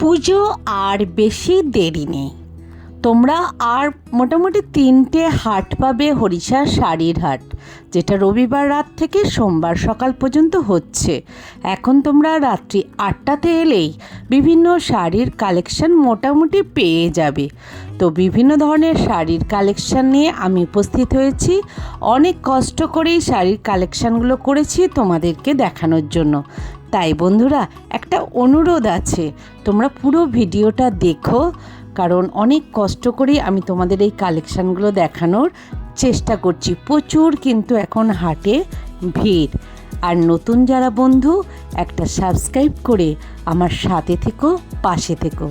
পুজো আর বেশি দেরি নেই। তোমরা আর মোটামুটি 3টে হাট পাবে, হরিষার শাড়ির হাট, যেটা রবিবার রাত থেকে সোমবার সকাল পর্যন্ত হচ্ছে। এখন তোমরা রাত্রি 8টাতে এলেই বিভিন্ন শাড়ির কালেকশন মোটামুটি পেয়ে যাবে। তো বিভিন্ন ধরনের শাড়ির কালেকশন নিয়ে আমি উপস্থিত হয়েছি। অনেক কষ্ট করেই শাড়ির কালেকশানগুলো করেছি তোমাদেরকে দেখানোর জন্য। তাই বন্ধুরা, একটা অনুরোধ আছে, তোমরা পুরো ভিডিওটা দেখো, কারণ অনেক কষ্ট করে আমি তোমাদের এই কালেকশানগুলো দেখানোর চেষ্টা করছি। প্রচুর কিন্তু এখন হাটে ভিড়। আর নতুন যারা বন্ধু, একটা সাবস্ক্রাইব করে আমার সাথে থেকো, পাশে থেকো।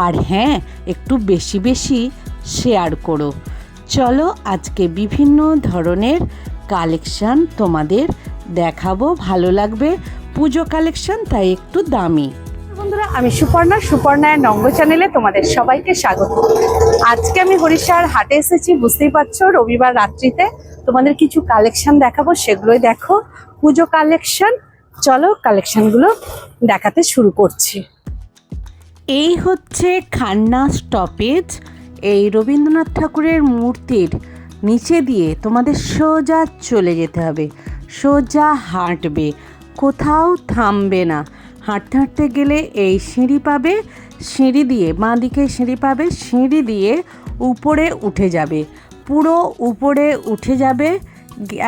আর হ্যাঁ, একটু বেশি বেশি শেয়ার করো। চলো আজকে বিভিন্ন ধরনের কালেকশান তোমাদের দেখাবো, ভালো লাগবে। পুজো কালেকশন, তাই একটু দামি। বন্ধুরা, আমি সুপর্ণার নঙ্গ চ্যানেলে তোমাদের সবাইকে স্বাগত। আজকে আমি হরিষার হাটে এসেছি, বুঝতেই পারছো, রবিবার রাত্রিতে তোমাদের কিছু কালেকশন দেখাবো, সেগুলোই দেখো পুজো কালেকশন। চলো কালেকশনগুলো দেখাতে শুরু করছি। এই হচ্ছে খান্না স্টপেজ। এই রবীন্দ্রনাথ ঠাকুরের মূর্তির নিচে দিয়ে তোমাদের সোজা চলে যেতে হবে, সোজা হাঁটবে, কোথাও থামবে না। হাঁটতে হাঁটতে গেলে এই সিঁড়ি পাবে, সিঁড়ি দিয়ে বাঁ দিকে সিঁড়ি পাবে, সিঁড়ি দিয়ে উপরে উঠে যাবে, পুরো উপরে উঠে যাবে,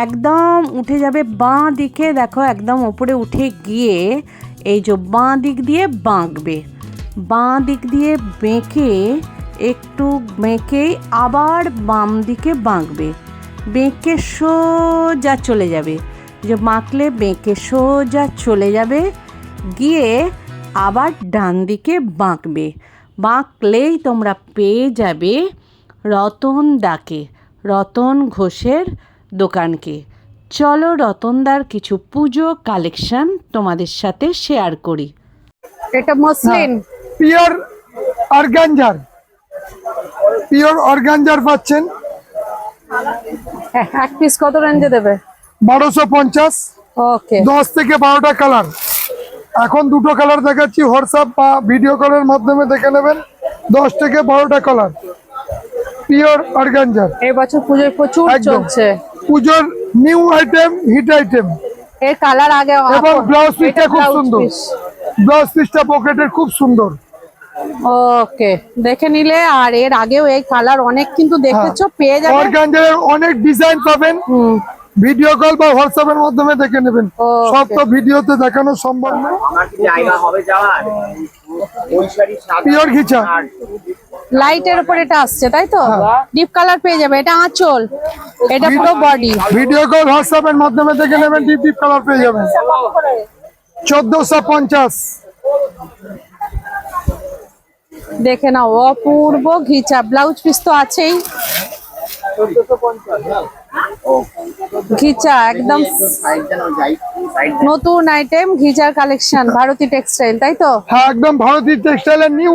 একদম উঠে যাবে বাঁ দিকে। দেখো একদম উপরে উঠে গিয়ে এই যে বাঁ দিক দিয়ে বাঁকবে, বাঁ দিক দিয়ে বেঁকে একটু বেঁকেই আবার বাম দিকে বাঁকবে, বেঁকে সোজা চলে যাবে, যে বাঁকলে বেঁকে সোজা চলে যাবে, গিয়ে আবার ডান দিকে বাঁকবে। বাঁকলেই তোমরা পেয়ে যাবে রতনদাকে, রতন ঘোষের দোকানকে। চলো রতনদার কিছু পুজো কালেকশন তোমাদের সাথে শেয়ার করি। এটা muslin pure organza, pure organza পাচ্ছেন। এক পিস কত রেঞ্জে দেবে? 1250। ওকে, 10 থেকে 12টা কালার। এখন দুটো কালার দেখাচ্ছি, হোয়াটসঅ্যাপ বা ভিডিও কলের মাধ্যমে দেখে নেবেন। 10 থেকে 12টা কালার, পিওর অর্গানজার। এই বছর পুজোয় প্রচুর চলছে, পুজোর নিউ আইটেম, হিট আইটেম। এর কালার আগে এবং ব্লাউজ পিসটা খুব সুন্দর, ব্লাউজ পিসটা পকেটের খুব সুন্দর। ওকে, দেখে নিলে। আর এর আগেও এই কালার অনেক কিন্তু দেখেছো, পেয়ে যাবে। অর্গানজার অনেক ডিজাইন পাবেন, ভিডিও কল বা হোয়াটসঅ্যাপ এর মাধ্যমে দেখে নেবেন। সব তো ভিডিওতে দেখানো সম্ভব না। পিওর ঘিচা লাইটের উপর এটা আসছে, তাই তো? ডিপ কালার পেয়ে যাবে। এটা আঁচল, এটা পুরো বডি। ভিডিও কল হোয়াটসঅ্যাপ এর মাধ্যমে দেখে নেবেন, ডিপ ডিপ কালার পেয়ে যাবেন। 1450। দেখে নাও, অপূর্ব ঘিচা। ব্লাউজ পিস তো আছেই, ঘিচা একদম নতুন আইটেম, ঘিচার কালেকশন, ভারতী টেক্সটাইল, তাই তো? হ্যাঁ, একদম ভারতী টেক্সটাইলের নিউ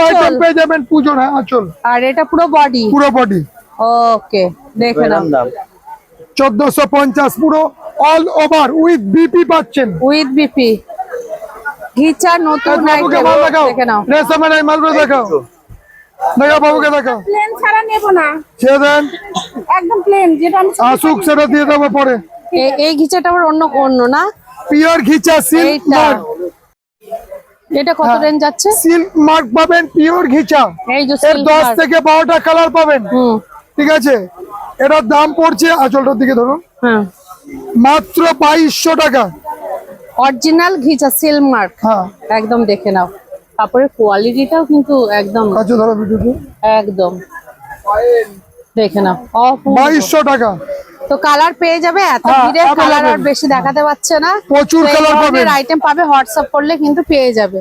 আইটেম পেয়ে যাবেন পুজোর। হ্যাঁ, আঁচল। আর এটা পুরো বডি, পুরো বডি। ওকে, দেখে নাও। 1450 পুরো অল ওভার উইথ বিপি পাচ্ছেন, উইথ বিপি ঘিচার নতুন আইটেম। দেখে নাও, রেশমের এই মালগুলো দেখাও, দেখাও বাবুকে, দেখাও। প্লেন ছাড়া নেব না, ছেড়ে দেন, একদম প্লেন যেটা আমি আসুক সেটা দিয়ে দেবো পরে। এই ঘিচাটা আবার অন্য অন্য না? পিওর ঘিচা সিল্ক এইটা, মার্ক। এটা কত রেঞ্জ যাচ্ছে? সিল্ক মার্ক পাবেন, পিওর ঘিচা। এই যে এর 10 থেকে 12টা কালার পাবেন। ঠিক আছে, এটার দাম পড়ছে, আঁচলটার দিকে ধরুন, মাত্র 2200 টাকা। Original ghicha silk mark. হ্যাঁ, একদম দেখে নাও, কাপড়ের কোয়ালিটিটাও কিন্তু একদম কাছে ধরো ভিডিওতে। একদম দেখে নাও, 2200 টাকা। তো কালার পেয়ে যাবে। এত ভিড়ে কালার আর বেশি দেখাতে পারছে না, প্রচুর কালার পাবেন। আইটেম পাবে, হোয়াটসঅ্যাপ করলে কিন্তু পেয়ে যাবে।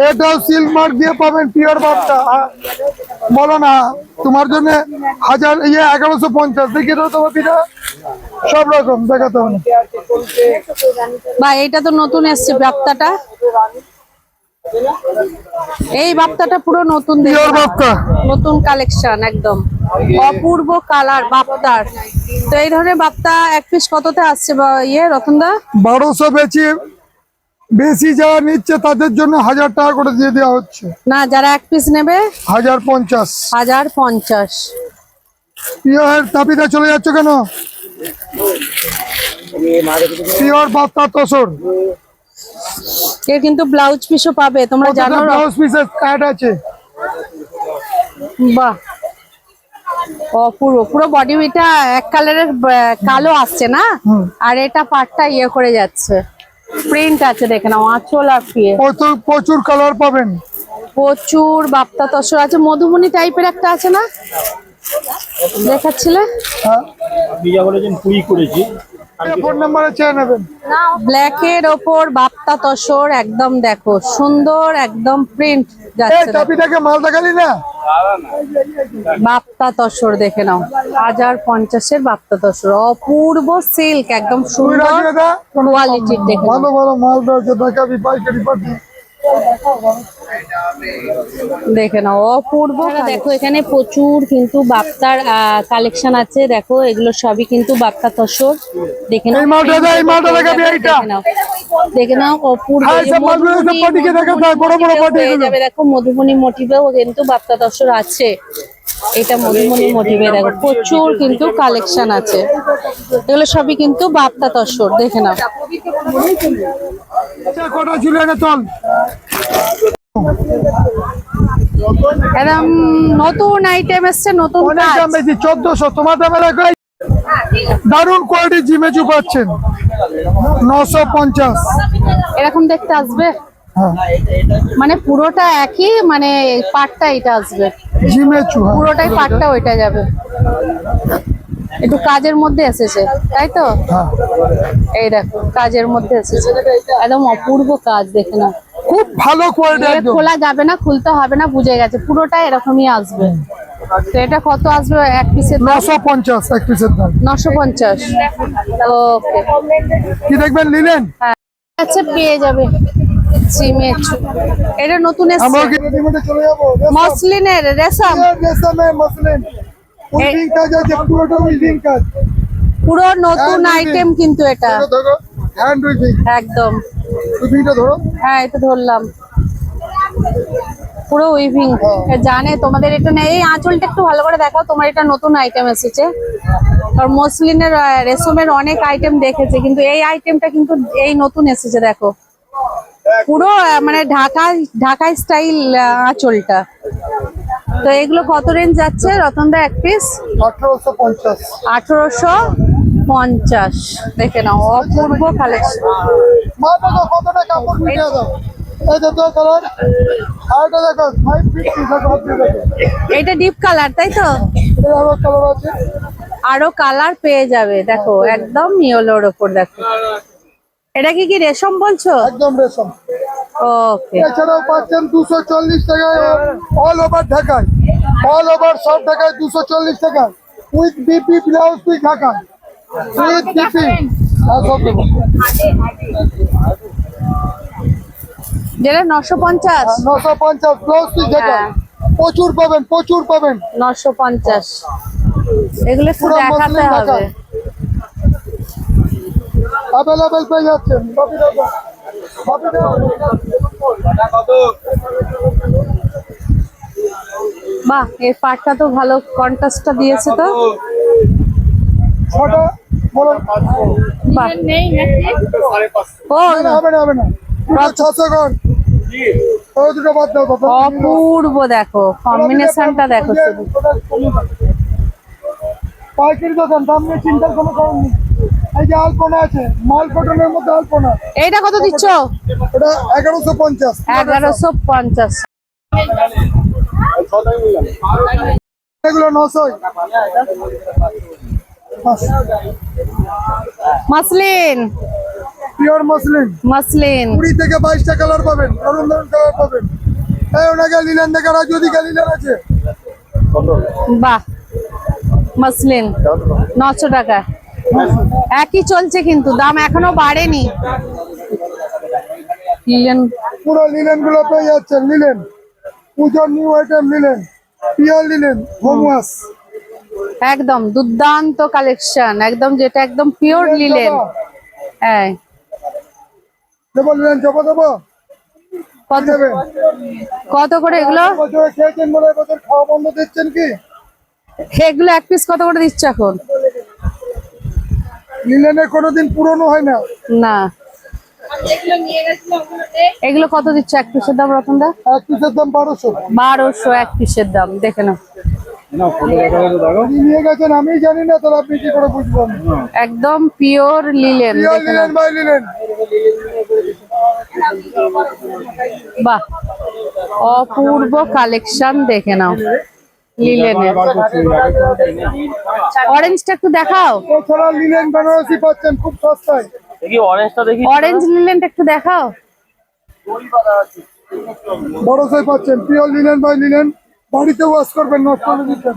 এটাও সিল্ক মার্ক দিয়ে পাবেন, পিওর বাপটা। বলো না তোমার জন্য 1150 দেখিয়ে দাও তোমার পিঠা, সব রকম দেখাতে হবে। বা এইটা তো নতুন এসছে বাপ্তাটা, এই বাপ্তাটা পুরো নতুন, পিওর বাপটা, নতুন কালেকশন, একদম অপূর্ব কালার বাপ্তার। তো এই ধরনের বাপ্তা এক পিস কততে আসছে বা রতনদা? 1200 বেচি, বেশি যারা নিচ্ছে তাদের জন্য 1000 টাকা করে দিয়ে দেওয়া হচ্ছে। না, যারা এক পিস নেবে 1050। 1050। পিওর তাপিতে চলে যাচ্ছে কেন? পিওর বাপ্তা তসর। এর কিন্তু ব্লাউজ পিসও পাবে, তোমরা জানো। ব্লাউজ পিসের অ্যাড আছে। বাহ, পুরো পুরো বডি এটা এক কালারের কালো আসছে না, আর এটা পাটটা ইয়ে করে যাচ্ছে, প্রিন্ট আছে দেখে নাও, আঁচল আর পিয়ে প্রচুর কালার পাবেন। প্রচুর বাপ্তা তসর আছে, মধুবনী টাইপের একটা আছে না দেখাচ্ছিলে? হ্যাঁ, আপনি যা বলেছেন পুই করেছি। ফোন নাম্বারে চেয়ে নেবেন। ব্ল্যাকের ওপর বাপ্তা তসর, একদম দেখো সুন্দর, একদম প্রিন্ট এই যাচ্ছে। তাপিটাকে মাল দেখালি না? বাপ্তা তসর দেখে নাও, 1050-এর বাপ্তা তসর, অপূর্ব সিল্ক, একদম সুন্দর কোয়ালিটির দেখে নাও। ভালো ভালো মাল রয়েছে, দেখাবি পাইকারি পাটি। দেখে নাও অপূর্ব। দেখো এখানে প্রচুর কিন্তু বাপ্তার কালেকশন আছে, দেখো এগুলো সবই কিন্তু বাপ্তা তসর। দেখে নাও এই মালটা দে, এই মালটা দেখাবি, এইটা দেখে নাও অপূর্ব। হ্যাঁ, সব মালগুলো সব পাটিকে দেখাতে হয়, বড় বড় পাটি হয়ে যাবে। দেখো মধুবনী মোটিভেও কিন্তু বাপ্তা তসর আছে, এটা মধুবনী মোটিভে দেখো প্রচুর কিন্তু কালেকশন আছে, এগুলো সবই কিন্তু বাপ্তা তসর। দেখে নাও কটা ছিল এনে চল। একদম নতুন আইটেম এসছে, নতুন অনেক কাজ। দাম বেশি, 1400। তোমার দামে দেখো, দারুণ কোয়ালিটি জিমেচু পাচ্ছেন 950। এরকম দেখতে আসবে, হ্যাঁ, মানে পুরোটা একই, মানে পাটটা এটা আসবে, জিমেচু। হ্যাঁ, পুরোটাই পাটটা ওইটা যাবে। একটু কাজের মধ্যে এসেছে তাই তো, হ্যাঁ, এই দেখো কাজের মধ্যে এসেছে, একদম অপূর্ব কাজ। দেখে না, খুব ভালো কোয়ালিটি একদম। খোলা যাবে না, খুলতে হবে না, বুঝে গেছে, পুরোটা এরকমই আসবে। তো এটা কত আসবে এক পিসের দাম? 950 এক পিসের দাম। 950। ওকে, কি দেখবেন, নিলেন? আচ্ছা পেয়ে যাবে সিমেন্ট। এটা নতুন আমরা এসেছে, কি রেডিমেডে চলে যাবো? মসলিনের রেশম, রেশমের মসলিন উইভিং কাজ আছে, পুরোটা উইভিং কাজ। পুরো নতুন হ্যাঁ, আইটেম কিন্তু এটা, দেখো, দেখো, হ্যান্ড উইভিং। একদম। উইভিংটা ধরো। হ্যাঁ, এটা ধরলাম, পুরো উইভিং। জানে তোমাদের এটা নেই, এই আঁচলটা একটু ভালো করে দেখাও, তোমার এটা নতুন আইটেম এসেছে। আর মসলিনের রেশমের অনেক আইটেম দেখেছে, কিন্তু এই আইটেমটা কিন্তু এই নতুন এসেছে। দেখো পুরো মানে ঢাকাই স্টাইল আঁচলটা। তো এগুলো কত রেঞ্জ যাচ্ছে রতনদা এক পিস? 1850। 1850। দেখে নাও অপূর্ব কালেকশন। মা দেখো কতটা কাপড় মিটিয়ে দাও। এই দেখো কালার, আরেকটা দেখো 550 দেখো, আপনি দেখো। এটা ডিপ কালার তাই তো? এটা আরো কালার আছে। আরো কালার পেয়ে যাবে, দেখো একদম ইয়েলোর ওপর। দেখো এটা কি কি রেশম বলছো? একদম রেশম। ওকে, এছাড়াও পাচ্ছেন 240 টাকায় অল ওভার ঢাকায়, অল ওভার সব ঢাকায় 240 টাকায়, উইথ বিপি ব্লাউজ পিস ঢাকায়, উইথ বিপি। যেটা 950। 950 ব্লাউজ পিস ঢাকায়। হ্যাঁ। প্রচুর পাবেন, প্রচুর পাবেন। 950, এগুলো একটু পুরো দেখাতে মসলিন হবে। ঢাকায় অ্যাভেলেবেল পেয়ে যাচ্ছেন। বাপি দাদা, বাপি দাদা। বাহ, এই পাটটা তো ভালো কন্ট্রাস্টটা দিয়েছে তো। ছটা বলো। বাহ, ও হবে না, হবে না, 600 কর। ওই দুটো বাদ দাও বাবা। অপূর্ব, দেখো কম্বিনেশনটা দেখো শুধু। পাইকারি দোকান, দাম নিয়ে চিন্তার কোনো কারণ নেই। এই যে আলপনা আছে, মাল কটনের মধ্যে আলপনা, এইটা কত দিচ্ছ? ওটা 1150। 1150। এগুলো 900। মসলিন, পিওর মসলিন, মসলিন 20 থেকে 22টা কালার পাবেন, দারুণ দারুণ কালার পাবেন। এই ওনাকে লিলেন দেখা, রাজুদিকে লিলেন আছে। বাহ, মসলিন 900 টাকা, একই চলছে কিন্তু দাম এখনো বাড়েনি। লিলেন পুরো লিলেন গুলো পেয়ে যাচ্ছেন, লিলেন পুজোর new item, linen pure linen, home wash. একদম দুর্দান্ত কালেকশন, একদম যেটা একদম পিওর লিলেন। হ্যাঁ, দেবো নিলেন চাপা দেবো কত নেবে কত করে এগুলো? বছরে খেয়েছেন বলে বছর খাওয়া বন্ধ দিচ্ছেন কি? এগুলো এক পিস কত করে দিচ্ছ এখন? লিলেনে কোনোদিন পুরনো হয় না। না, এগুলো কত দিচ্ছ এক পিসের দাম রতনদা? এক পিসের দাম 1200। 1200 এক পিসের দাম, দেখে নাও। আপনি নিয়ে গেছেন আমি জানি না, তাহলে আপনি কি করে বুঝবেন? একদম পিওর লিলেন, পিওর দেখে নাও। Linen by linen. বাহ, অপূর্ব কালেকশন, দেখে নাও লিলেনের। অরেঞ্জটা একটু দেখাও, এছাড়া লিলেন বেনারসি পাচ্ছেন খুব সস্তায়। দেখি অরেঞ্জটা দেখি। অরেঞ্জ লিলেনটা একটু দেখাও। বড় সাইজ পাচ্ছেন পিওর লিলেন বাই লিলেন। বাড়িতে ওয়াশ করবেন, নষ্ট করে দিচ্ছেন।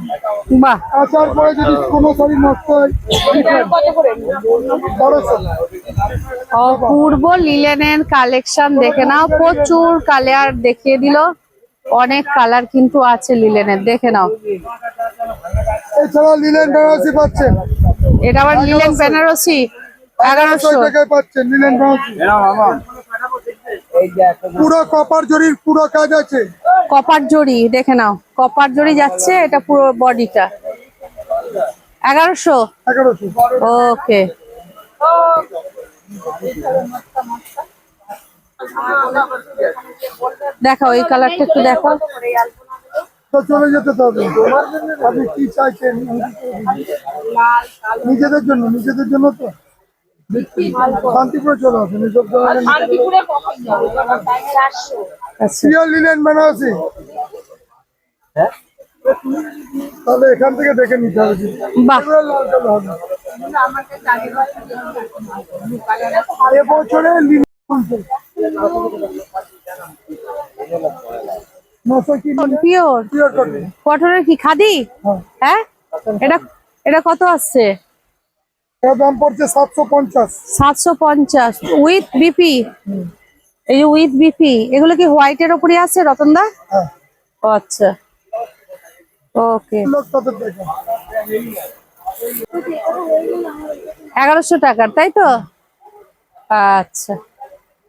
বাহ, আচার পরে যদি কোনো শাড়ি নষ্ট হয় 1200। অপূর্ব লিলেনের কালেকশন, দেখে নাও। প্রচুর কালার দেখিয়ে দিল, অনেক কালার কিন্তু আছে লিলেনের, দেখে নাও। এছাড়া লিলেন বেনারসি পাচ্ছেন এটা আবার লিলেন বেনারসি 1100 টাকায় পাচ্ছেন লিলেন বেনারসি। পুরো কপার জরির পুরো কাজ আছে। কপার জড়ি, দেখে নাও, কপার জড়ি যাচ্ছে, এটা পুরো বডিটা 1100। 1100। ওকে, দেখাও এই কালারটা একটু দেখাও। তো চলে যেতে হবে। আপনি কি চাইছেন? নিজেদের জন্য তো শান্তিপুরে চলে আসেন। এসব জায়গায় আচ্ছা, পিওর লিলেন বেনারসি। তাহলে এখান থেকে দেখে নিতে হবে। বাহ, এগুলো লাল কালো হবে। এবছরে লিলেন 900 কি পিওর পিওর কটন। কটনের কি খাদি? হ্যাঁ, এটা এটা কত আসছে? এর দাম পড়ছে 750। 750 উইথ বিপি। এই যে উইথ বিপি, এগুলো কি হোয়াইটের উপরে আছে রতনদা? হ্যাঁ, ও আচ্ছা, ওকে। লোক তাদের দেখে 1100 টাকার, তাই তো? আচ্ছা,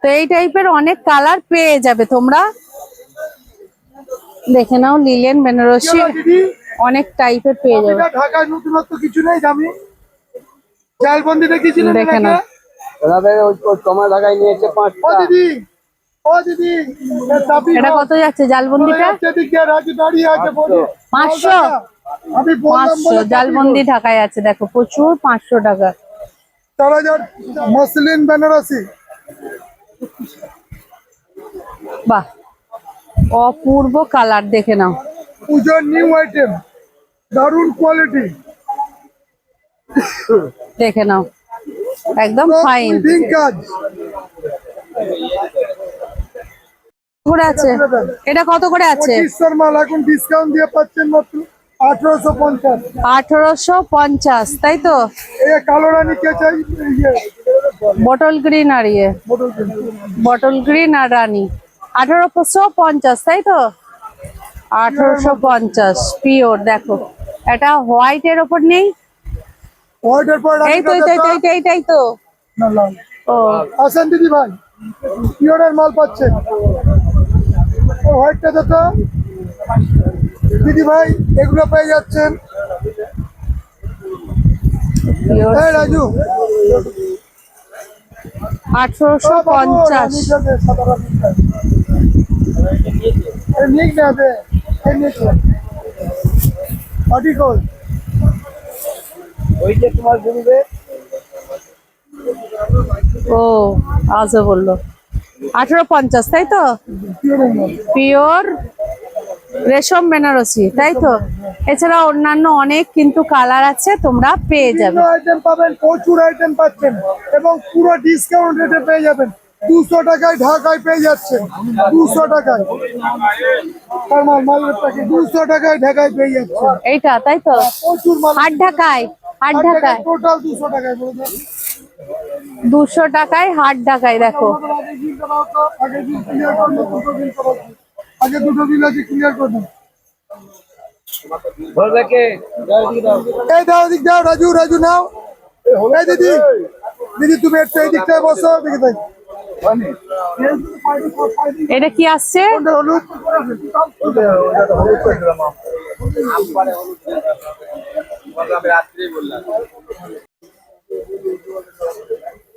তো এই টাইপের অনেক কালার পেয়ে যাবে তোমরা, দেখে নাও। লিলেন বেনারসি দিদি অনেক টাইপের পেয়ে যাবে, এটা ঢাকায় নতুনত্ব কিছু নেই। দামি জালবন্দি দেখেছিলেন দেখে নাও। ও দিদি, ও দিদি, এটা কত যাচ্ছে জালবন্দিটা? রাজু দাঁড়িয়ে আছে বলি 500। আমি বললাম 500 জালবন্দি ঢাকায় আছে, দেখো প্রচুর, 500 টাকা। 4000 মসলিন বেনারসি। বাহ, অপূর্ব কালার, দেখে নাও। পুজোর নিউ আইটেম, দারুণ কোয়ালিটি। দেখে নাও, একদম ফাইন। কাজ করে আছে, এটা কত করে আছে? 2500 মাল এখন ডিসকাউন্ট দিয়ে পাচ্ছেন মাত্র 1850। 1850, তাই তো? এই কালো রানী কে চাই? ইয়ে বটল গ্রিন আর ইয়ে, বোতল কিন। বটল গ্রিন আর রানী 1850, তাই তো? 1850 পিওর। দেখো, এটা হোয়াইট এর ওপর নেই, হোয়াইটের পর এই তো এইটাই তো। না লাল। ও আসেন দিদি ভাই, পিওরের মাল পাচ্ছেন। হোয়াইটটা দেখো দিদি ভাই, এগুলো পেয়ে যাচ্ছেন। পিওর এই রাজু 1850। ওই যে তোমার গুরুবে ও আজও বললো 1850, তাই তো? পিওর রেশম বেনারসি, তাই তো? এছাড়া অন্যান্য অনেক কিন্তু কালার আছে, তোমরা পেয়ে যাবে। আইটেম পাবেন, প্রচুর আইটেম পাচ্ছেন এবং পুরো ডিসকাউন্ট রেটে পেয়ে যাবেন। 200 টাকায় ঢাকায় পেয়ে যাচ্ছেন। 200 টাকায় মালের প্যাকেট 200 টাকায় ঢাকায় পেয়ে যাচ্ছেন। এইটা, তাই তো? প্রচুর মাল হাট ঢাকায়, হাট ঢাকায় টোটাল 200 টাকায় বলে দেন। 200 টাকায় হাট ঢাকায়, দেখো। আগে দুটো বিল আছে, ক্লিয়ার করে দেন। বলবে কে? এই দাও, দিক দাও, রাজু নাও। এই দিদি, দিদি তুমি একটু এই দিকটায় বসো, দেখে তাই এটা কি আসছে? কোনটা হলুদ?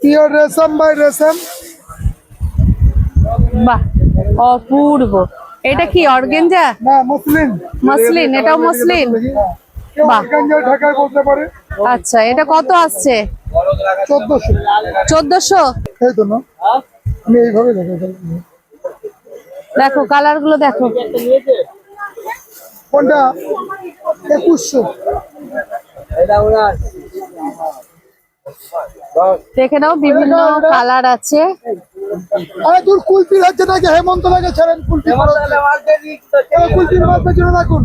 পিওর রেশম বাই রেশম। বাহ, অপূর্ব। এটা কি অর্গেঞ্জা? না, মসলিন। মসলিন, এটাও মসলিন। কেউ বাহ। অর্গানজা ঢাকায় বলতে পারে। আচ্ছা, এটা কত আসছে? 1400। 1400। এই তো না, আমি এইভাবে দেখাই। দেখো কালার গুলো দেখো। কোনটা? 2100। দেখে নাও, বিভিন্ন কালার আছে। আরে দূর, কুলপি লাগছে নাকি? হেমন্ত লাগে, ছাড়েন কুলপি। কুলপির মাছ পেছনে রাখুন।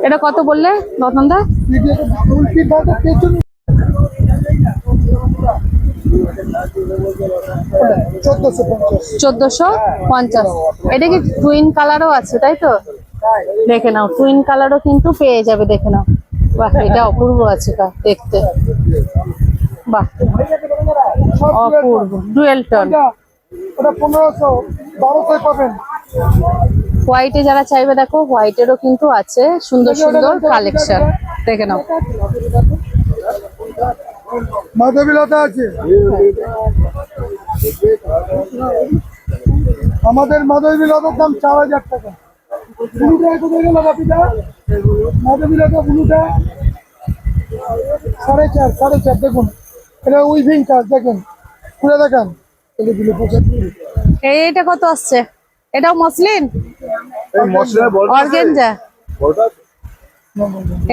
এটা কত বললে রতনদা? কুলপির মাছ পেছনে 1450। 1450। এটা কি টুইন কালারও আছে, তাই তো? দেখে নাও, টুইন কালারও কিন্তু পেয়ে যাবে। দেখে নাও, বাহ, এটা অপূর্ব আছে দেখতে। বাহ, অপূর্ব। Dual tone. ওটা 1500, 1200 পাবেন। হোয়াইটে যারা চাইবে, দেখো হোয়াইটেরও কিন্তু আছে সুন্দর সুন্দর কালেকশন। দেখে নাও। মাধবীলতা আছে আমাদের। মাধবীলতার দাম 4000 টাকা। ব্লুটা কোথায় গেল বাপিটা? মাধবীলতা ব্লুটা 4.5 দেখুন। এটা উইভিং কাজ, দেখেন, খুলে দেখান। এইটা কত আসছে? এটাও মসলিন, অর্গেঞ্জা।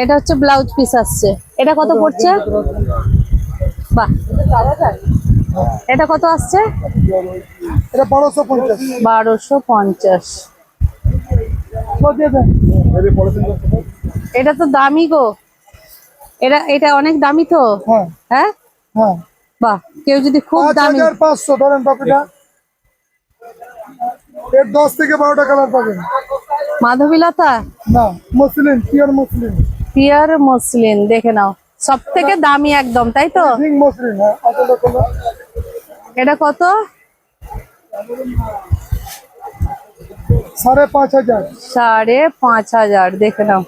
এটা হচ্ছে ব্লাউজ পিস আসছে। এটা কত পড়ছে? বাহ, এটা কত আসছে? এটা 1250। 1250। দিয়ে দেন। এটা তো দামি গো। এটা অনেক দামি তো। হ্যাঁ হ্যাঁ, হ্যাঁ, বাহ, কেউ যদি খুব দামি। 5500 ধরেন বাপিটা। এর 10 থেকে 12টা কালার পাবেন। মাধবীলতা না, muslin, pure muslin. Pure muslin. দেখে নাও, সব থেকে দামি একদম, তাই তো? Pink muslin. হ্যাঁ, আসলে কোনো এটা কত? 5500। 5500। দেখে নাও,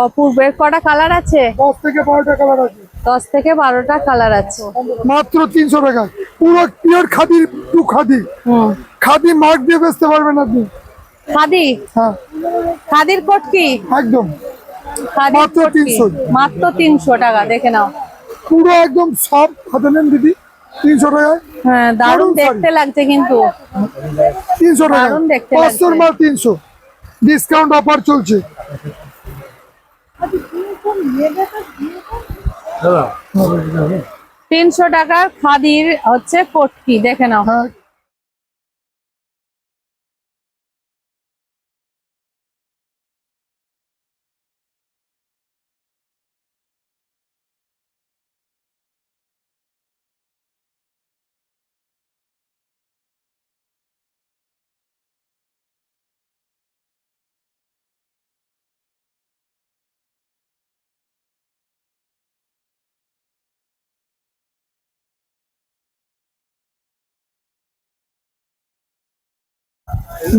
অপূর্ব। এর কটা কালার আছে? 10 থেকে 12টা কালার আছে। 10 থেকে 12টা কালার আছে। মাত্র 300 টাকা। পুরো পিওর খাদি, টু খাদি। খাদি মার্ক দিয়ে বেচতে পারবেন আপনি। খাদি? হ্যাঁ, খাদির কোট কি? একদম খাদির মাত্র কোট কি? 300। মাত্র 300 টাকা। দেখে নাও। পুরো একদম সব হাতে নেন দিদি, 300 টাকায়। হ্যাঁ, দারুণ দারুণ দেখতে লাগছে কিন্তু। 300 টাকা। দারুণ দেখতে 500 লাগছে। মাল 300। ডিসকাউন্ট অফার চলছে। 300 টাকার খাদির হচ্ছে কোট কি? দেখে নাও। হ্যাঁ,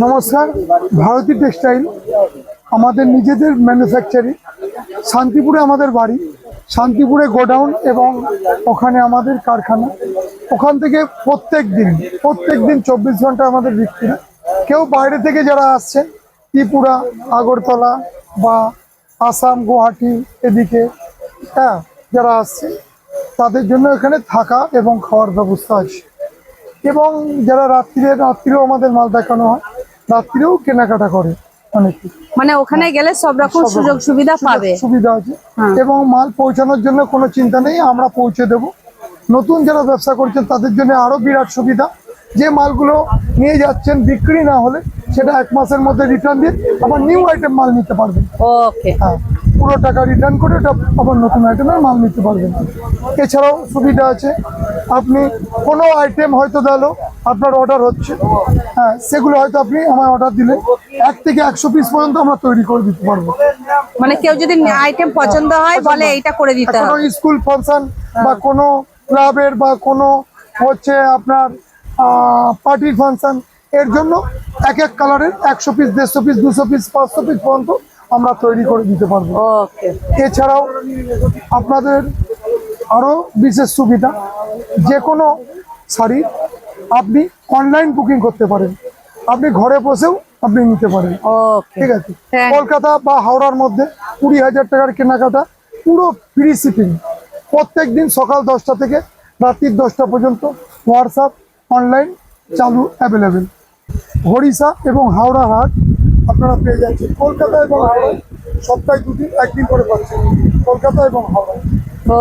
নমস্কার। ভারতী টেক্সটাইল আমাদের নিজেদের ম্যানুফ্যাকচারিং। শান্তিপুরে আমাদের বাড়ি, শান্তিপুরে গোডাউন এবং ওখানে আমাদের কারখানা। ওখান থেকে প্রত্যেক দিন 24 ঘন্টা আমাদের বিক্রি। কেউ বাইরে থেকে যারা আসছেন, ত্রিপুরা, আগরতলা বা আসাম, গুয়াহাটি এদিকে, হ্যাঁ, যারা আসছে তাদের জন্য এখানে থাকা এবং খাওয়ার ব্যবস্থা আছে। এবং যারা রাত্রিরেও আমাদের মাল দেখানো হয়, রাত্রিরেও কেনাকাটা করে অনেকে। মানে ওখানে গেলে সব রকম সুযোগ সুবিধা পাবে। সুবিধা আছে। হ্যাঁ। এবং মাল পৌঁছানোর জন্য কোনো চিন্তা নেই, আমরা পৌঁছে দেব। নতুন যারা ব্যবসা করছেন তাদের জন্য আরো বিরাট সুবিধা। যে মালগুলো নিয়ে যাচ্ছেন বিক্রি না হলে সেটা 1 মাসের মধ্যে রিটার্ন দিয়ে আবার নিউ আইটেম মাল নিতে পারবেন। ওকে। হ্যাঁ, পুরো টাকা রিটার্ন করে ওটা আবার নতুন আইটেমের মাল নিতে পারবেন। এছাড়াও সুবিধা আছে, আপনি কোনো আইটেম হয়তো গেল, আপনার অর্ডার হচ্ছে, হ্যাঁ, সেগুলো হয়তো আপনি আমার অর্ডার দিলেন, 1 থেকে 100 পিস পর্যন্ত আমরা তৈরি করে দিতে পারবো। মানে কেউ যদি আইটেম পছন্দ হয় বলে এইটা করে দিতে কোনো হবে। স্কুল ফাংশন বা কোনো ক্লাবের বা কোনো হচ্ছে আপনার পার্টির ফাংশন, এর জন্য এক এক কালারের 100 পিস, 150 পিস, 200 পিস, 500 পিস পর্যন্ত আমরা তৈরি করে দিতে পারবো। ওকে, এছাড়াও আপনাদের আরও বিশেষ সুবিধা, যে কোনো শাড়ি আপনি অনলাইন বুকিং করতে পারেন, আপনি ঘরে বসেও আপনি নিতে পারেন। ওকে, ঠিক আছে, হ্যাঁ। কলকাতা বা হাওড়ার মধ্যে 20,000 টাকার কেনাকাটা পুরো ফ্রি শিপিং। প্রত্যেক দিন সকাল 10টা থেকে রাত্রি 10টা পর্যন্ত হোয়াটসঅ্যাপ অনলাইন চালু অ্যাভেলেবেল। হরিষা এবং হাওড়া হাট আপনারা পেয়ে যাচ্ছেন। কলকাতা এবং হাওড়ায় সপ্তাহে 2 দিন, 1 দিন করে পাচ্ছেন কলকাতা এবং হাওড়া।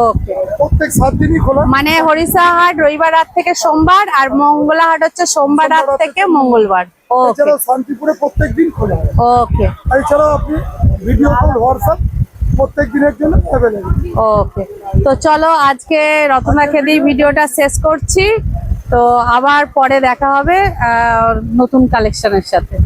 ওকে, প্রত্যেক 7 দিনই খোলা। মানে হরিষা হাট রবিবার রাত থেকে সোমবার, আর মঙ্গলা হাট হচ্ছে সোমবার রাত থেকে মঙ্গলবার। ওকে, এছাড়াও শান্তিপুরে প্রত্যেক দিন খোলা। ওকে, আর এছাড়াও আপনি ভিডিও কল, হোয়াটসঅ্যাপ প্রত্যেক দিনের জন্য অ্যাভেলেবেল। ওকে। তো চলো আজকে রত্নাকে দিয়ে ভিডিওটা শেষ করছি, তো আবার পরে দেখা হবে নতুন কালেকশনের সাথে।